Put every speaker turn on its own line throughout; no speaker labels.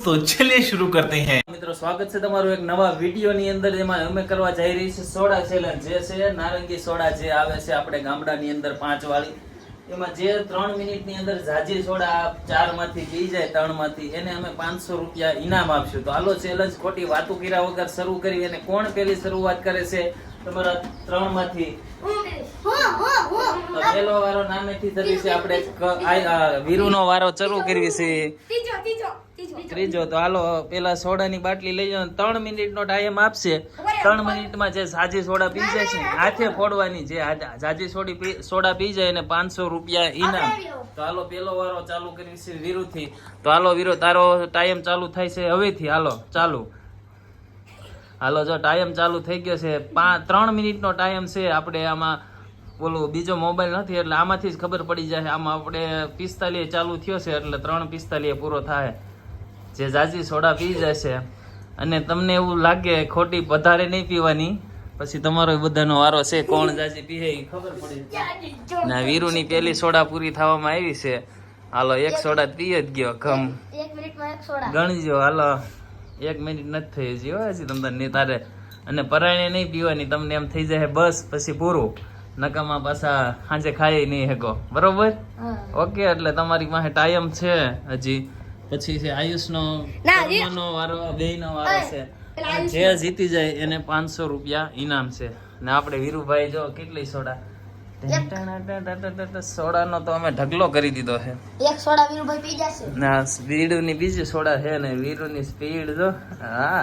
તો ચલિए शुरू करते हैं મિત્રો, સ્વાગત છે તમારું એક નવા વિડીયો ની અંદર, જેમાં અમે કરવા જઈ રહી છે સોડા ચેલેન્જ. જે છે નારંગી સોડા જે આવે છે આપણે ગામડાની અંદર 5 વાળી, એમાં જે 3 મિનિટ ની અંદર ઝાજી સોડા 4 માંથી પી જાય 3 માંથી, એને અમે 500 રૂપિયા ઇનામ આપશું. તો હાલો ચેલેન્જ ખોટી વાતો કર્યા વગર શરૂ કરી. અને કોણ પેલી શરૂઆત કરે છે તમારા 3 માંથી? તો પેલો વારો નામેથી ધરી છે આપણે વીરુનો વારો શરૂ કરવી છે. ત્રીજો. તો હાલો પેલા સોડાની બાટલી લઈ જાવ. 3 મિનિટનો ટાઈમ આપશે. 3 મિનિટમાં જે ઝાજી સોડા પી જાય છે હાથે ફોડવાની, જે ઝાજી સોડા પી જાય એને 500 રૂપિયા ઇનામ. તો હાલો પેલો વારો ચાલુ કરવી છે વીરુથી. તો હાલો વીરુ, તારો ટાઈમ ચાલુ થાય છે હવેથી. હાલો ચાલુ. હાલો, જો ટાઈમ ચાલુ થઈ ગયો છે. 3 મિનિટનો ટાઈમ છે. આપણે આમાં બોલું બીજો મોબાઈલ નથી એટલે આમાંથી જ ખબર પડી જાય. આમાં આપણે 45 ચાલુ થયો છે એટલે 3:45 પૂરો થાય. જે ઝાઝી સોડા પી જશે અને તમને એવું લાગે ખોટી વધારે નહીં પીવાની, પછી તમારો બધાનો વારો છે. કોણ ઝાઝી પીએ એ ખબર પડી ના. વીરુની પેલી સોડા પૂરી થવામાં આવી છે. હાલો, એક સોડા પી જ ગયો. ખમ ગણજો. હાલો, 1 મિનિટ નથી થઈ હજી. હજી તમને તારે અને પરાયણે નહીં પીવાની. તમને એમ થઈ જાય બસ પછી પૂરું. નકામાં પાછા સાંજે ખાઈ નહીં શકો. બરોબર? ઓકે, એટલે તમારી પાસે ટાઈમ છે હજી. પછી છે આયુષનો વારો, બેયનો વારો છે. જે જીતી જાય એને 500 રૂપિયા ઇનામ છે. ને આપણે વીરુભાઈ જો કેટલી સોડા, સોડાનો તો અમે ઢગલો કરી દીધો છે.
એક સોડા વીરુભાઈ પી જશે.
ના, વીરુની બીજી સોડા છે ને વીરુની સ્પીડ જો. હા,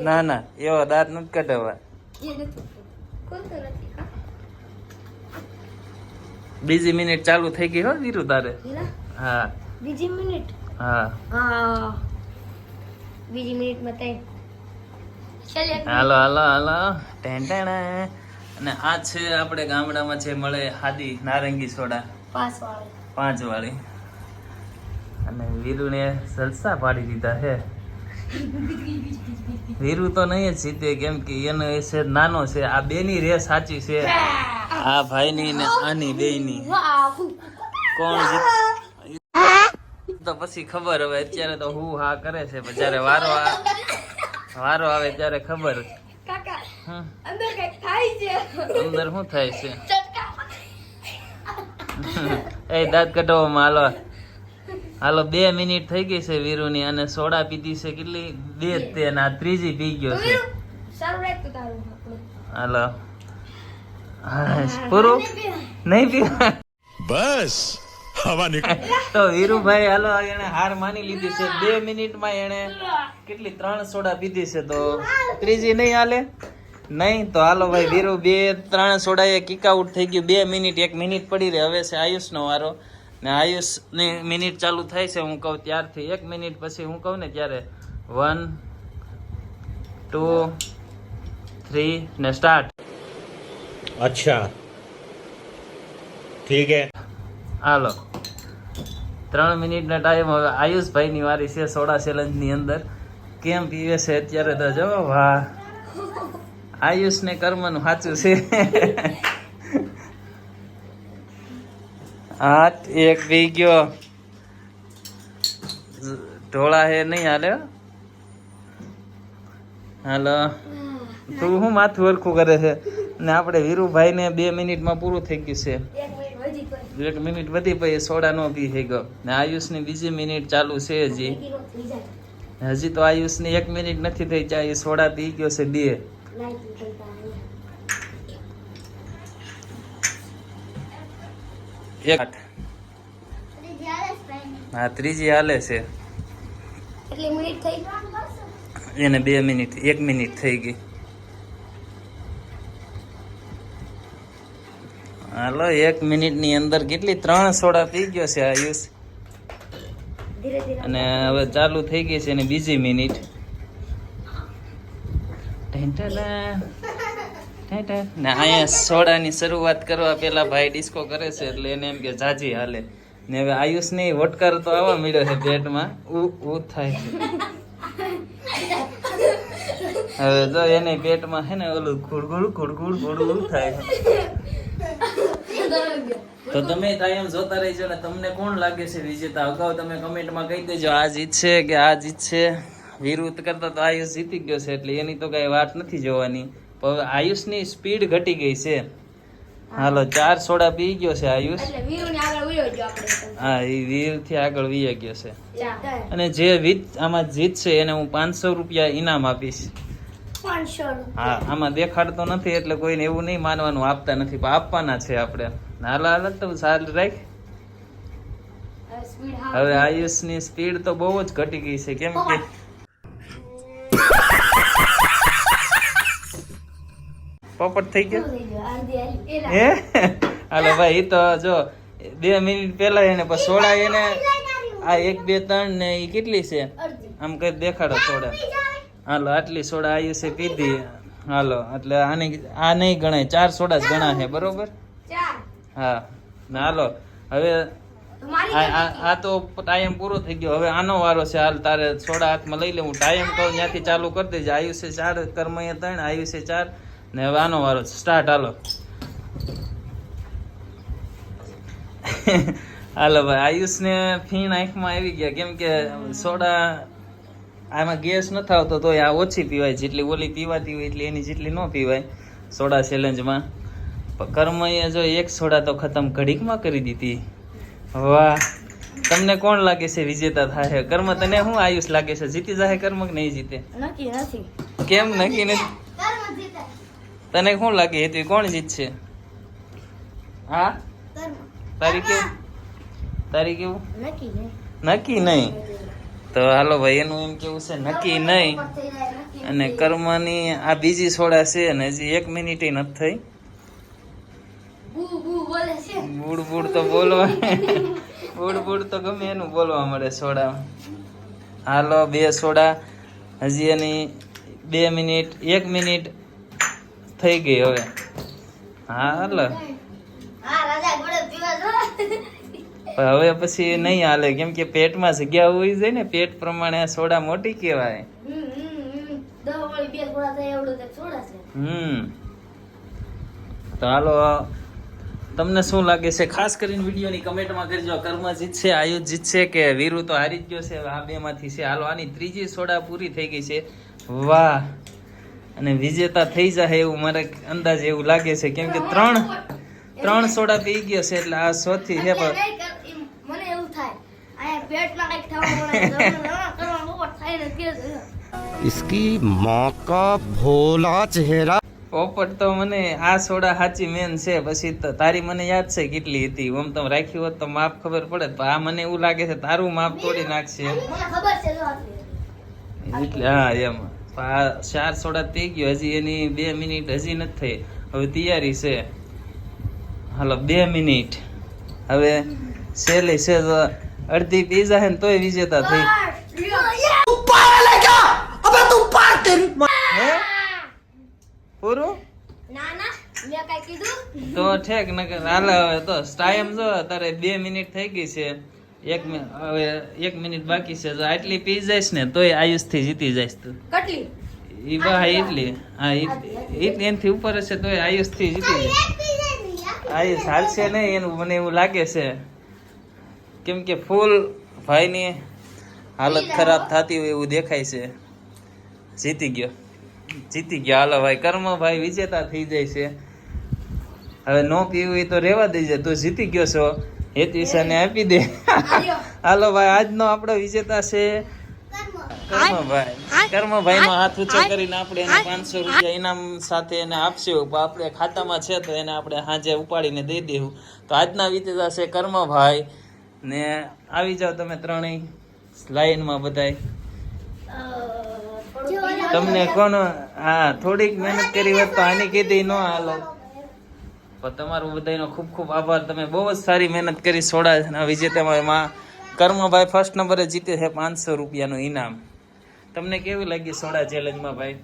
ના ના, એવો દાંત નથી કઢાવવા. બીજી મિનિટ ચાલુ થઈ ગઈ હો વીરુ તારે. હા,
બીજી મિનિટ.
હા,
બીજી મિનિટ માં તઈ.
હાલો હાલો હાલો. અને આ છે આપણે ગામડામાં છે મળે હાદી નારંગી સોડા 5 વાળી. અને વીરુને જલસા પાડી દીધા છે. વીરુ તો નહીં જ જીતે, કેમ કે એનો છે નાનો છે. આ બેની રેસ સાચી છે, આ ભાઈની ને આની બેની. કોણ જીત તો પછી ખબર. હવે અત્યારે તો હું હા કરે છે, પણ જયારે વારો આવે ત્યારે ખબર. અંદર શું થાય છે? એ દાંત કઢાવવામાં. હાલો હાલો, 2 મિનિટ થઈ ગઈ છે વીરુની. અને સોડા પીધી છે કેટલી? 2 જ તે. ના, ત્રીજી પી ગયો છે. હાલો, પૂરું નહીં પીવા
બસ હવા નીકળી.
તો વીરુભાઈ હાલો, એને હાર માની લીધી છે. 2 મિનિટમાં એને કેટલી 3 સોડા પીધી છે. તો ત્રીજી નહીં હાલે નહીં. તો હાલો ભાઈ, વીરુ 2-3 સોડા એ કિક આઉટ થઈ ગયું. 2 મિનિટ 1 મિનિટ પડી રહે. હવે છે આયુષનો વારો. ને આયુષની મિનિટ ચાલુ થાય છે હું કહું ત્યારથી. 1 મિનિટ પછી હું કહું ને ત્યારે 1 2 3 ને સ્ટાર્ટ.
અચ્છા, ઠીક હે.
હાલો, 3 મિનિટનો ટાઈમ. હવે આયુષભાઈ ની વારી છે સોડા ચેલેન્જ ની અંદર. કેમ પીવે છે અત્યારે તો જો. વાહ, આયુષ ને કર્મનું સાચું છે. 8 1 પી ગયો. ઢોળા હે નહીં હાલે. હાલો, તું શું માથું હરખું કરે છે? ને આપણે વીરુભાઈ ને 2 મિનિટમાં પૂરું થઈ ગયું છે. 1 મિનિટ વધી પછી સોડા નો પી થઈ ગયો. ને આયુષ ની બીજી મિનિટ ચાલુ છે હજી તો આયુષ ની 1 મિનિટ નથી થઈ. જાય સોડા પી ગયો છે 2. હા, ત્રીજી હાલે છે. એને 2 મિનિટ 1 મિનિટ થઈ ગઈ. હાલો, 1 મિનિટ ની અંદર કેટલી 3 સોડા પી ગયો છે આયુષ. અને હવે ચાલુ થઈ ગઈ છે એની બીજી મિનિટ. ને અહીંયા સોડાની શરૂઆત કરવા પેલા ભાઈ ડિસ્કો કરે છે એટલે એને એમ કે ઝાજી હાલે. ને હવે આયુષ ની વટકાર તો આવવા મળ્યો છે પેટમાં. ઉ થાય છે. હવે જો એને પેટમાં હે ને ઓલું ઘુડઘુડ ઘુડઘુડ ઘુડઘુડ થાય છે. તો તમે કાયમ જોતા રહેજો ને તમને કોણ લાગે છે વિજેતા અગાઉ તમે કમેન્ટમાં કહી દેજો આ જીતશે કે આ જીતશે. વિરુદ્ધ કરતા તો આયુષ જીતી ગયો છે એટલે એની તો કઈ વાત નથી જોવાની. પણ આયુષની સ્પીડ ઘટી ગઈ છે. હાલો 4 સોડા પી ગયો છે આયુષ.
એટલે વીરુની આગળ વયો ગયો આપણે.
હા એ વીર થી આગળ વી ગયો છે.
ચાલ.
અને જે આમાં જીતશે એને હું 500 રૂપિયા ઇનામ આપીશ.
500.
હા આમાં દેખાડતો નથી એટલે કોઈને એવું નહીં માનવાનું આપતા નથી પણ આપવાના છે આપણે. હાલો હાલો તો સારું રાખ.
સ્પીડ
હવે આયુષની સ્પીડ તો બહુ જ ઘટી ગઈ છે કેમ કે પોપટ થઈ ગયો હે. હાલો ભાઈ ઈ તો જો 2 મિનિટ પહેલા એને પછી સોડા એને આ 1 2 3 ને ઈ કેટલી છે આમ કઈ દેખાડો સોડા. હાલો આટલી સોડા આયુષે પીધી. હાલો એટલે આ નહીં ગણાય 4 સોડા જ ગણા છે બરોબર. હા ને હાલો હવે આ તો ટાઈમ પૂરો થઈ ગયો. હવે આનો વારો છે. હાલ તારે સોડા હાથમાં લઈ લે. હું ટાઈમ કહું ત્યાંથી ચાલુ કરી દેજે. આયુષે 4 કર્મએ 3 આયુષે 4 ને હવે આનો વારો સ્ટાર્ટ. હાલો હાલો ભાઈ આયુષને ફીણ આંખમાં આવી ગયા કેમ કે સોડા આમાં ગેસ નથી આવતો તો આ ઓછી પીવાય. જેટલી ઓલી પીવાતી હોય એટલે એની જેટલી ન પીવાય સોડા ચેલેન્જમાં. કર્મએ જો 1 સોડા તો ખતમ ઘડીકમાં કરી દીધી. વાહ તમને કોણ લાગે છે વિજેતા થાય? કર્મ તને શું આયુષ લાગે છે જીતી જાય કર્મ કે નહીં જીતે?
નક્કી નથી.
કેમ નક્કી નથી? તને શું લાગે હેતુ કોણ જીતશે? હા તારી કેવું નક્કી નહીં? તો હાલો ભાઈ એનું એમ કેવું છે નક્કી નહીં. અને કર્મની આ બીજી સોડા છે ને હજી 1 મિનિટ નથી થઈ. બુડ બુડ તો બોલવા બુડ તો ગમે એનું બોલવા મળે સોડા. હાલો 2 સોડા હજી એની 2 મિનિટ 1 મિનિટ થઈ ગઈ હવે. હા હાલો હવે પછી નહીં હાલે કેમ કે પેટમાં જગ્યા હોવી જોઈએ ને. પેટ પ્રમાણે આ સોડા મોટી કહેવાય. તો હાલો તમને શું લાગે છે ખાસ કરીને વિડીયોની કમેન્ટમાં કરજો. કર્મ જીતશે આયુષ જીતશે કે વીરુ તો હારી જ ગયો છે. આ 2 માંથી છે. હાલો આની 3જી સોડા પૂરી થઈ ગઈ છે. વાહ અને વિજેતા થઈ જાય એવું મારે અંદાજ એવું લાગે છે કેમ કે 3 સોડા પી ગયો છે એટલે આ ચોથી છે.
મને એવું થાય આ પેટમાં કઈક થવા મળે.
इसकी माँ का भोला चेहरा.
પોપટ તો મને આ સોડા સાચી મેન છે. પછી તો તારી મને યાદ છે કેટલી હતી. આમ તમે રાખ્યું હોત તો માપ ખબર પડે. તો આ મને એવું લાગે છે તારું માપ તોડી નાખશે
મને ખબર છે જો આટલી.
એટલે હા એમ આ 4 સોડા પી ગયો. હજી એની 2 મિનિટ હજી નથી થઈ. હવે તૈયારી છે. હાલો 2 મિનિટ હવે છેલ્લી છે. અડધી પી જાય ને તોય વિજેતા થઈ. હે પૂરું
ના ના મેં કઈ કીધું
તો ઠેક નકર હાલ. હવે તો ટાઈમ જો તારે 2 મિનિટ થઈ ગઈ છે. 1 મિનિટ બાકી છે. જો આટલી પી જઈશ ને તોય આયુષ થી જીતી જઈશ તું.
કેટલી
ઈ બા એટલી હા એટલી એનથી ઉપર હશે તોય આયુષ થી જીતી જઈશ. આયુષ હાલશે નહીં એનું મને એવું લાગે છે કેમ કે ફૂલ ભાઈની હાલત ખરાબ થતી હોય એવું દેખાય છે. જીતી ગયો. હાલો ભાઈ કર્મ ભાઈ વિજેતા થઈ જાય છે. હવે નો પીવું તો રેવા દેજે. તું જીતી ગયો છો. હેતવિશાને આપી દે. હાલો ભાઈ આજનો આપણો વિજેતા છે કર્મભાઈ નો હાથ ઊંચો કરીને આપણે એને 500 રૂપિયા ઇનામ સાથે એને આપશું. આપણે ખાતામાં છે તો એને આપણે સાંજે ઉપાડીને દઈ દેવું. તો આજના વિજેતા છે કર્મભાઈ ને આવી જાવ તમે ત્રણેય લાઈનમાં બધાય. તમને કોનો હા થોડીક મહેનત કરી હોત તો આની કીધી ન હાલો. પણ તમારું બધાનો ખૂબ ખૂબ આભાર. તમે બહુ જ સારી મહેનત કરી. સોડા વિજેતામાં કર્મભાઈ ફર્સ્ટ નંબરે જીતે છે 500 રૂપિયાનું ઇનામ. તમને કેવી લાગી સોડા ચેલેન્જમાં ભાઈ?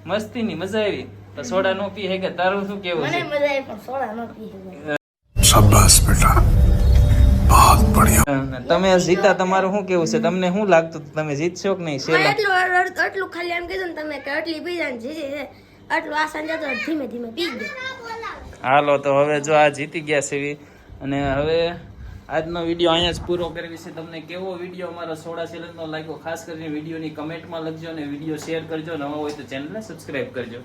મસ્તી ની મજા આવી. તો સોડા નો પી હે કે તારું શું કેવું છે?
મને મજા આવી પણ સોડા ન પી.
शाबाश बेटा बहुत बढ़िया.
તમે જીતા તમારું શું કેવું છે? તમને શું લાગતું તમે જીતશો કે નહીં?
મને એટલું ખાલી એમ કીધું ને તમે કે આટલી પી જાય ને આટલું આ સાંજે તો ધીમે ધીમે પી ગયો.
હાલો તો હવે જો આ જીતી ગયા છે અને હવે આજનો વિડીયો અહીંયા જ પૂરો કરવી છે. તમને કેવો વિડીયો અમારો સોડા ચેલેન્જનો લાગ્યો ખાસ કરીને વિડીયોની કમેન્ટમાં લખજો અને વિડીયો શેર કરજો. નવા હોય તો ચેનલને સબસ્ક્રાઇબ કરજો.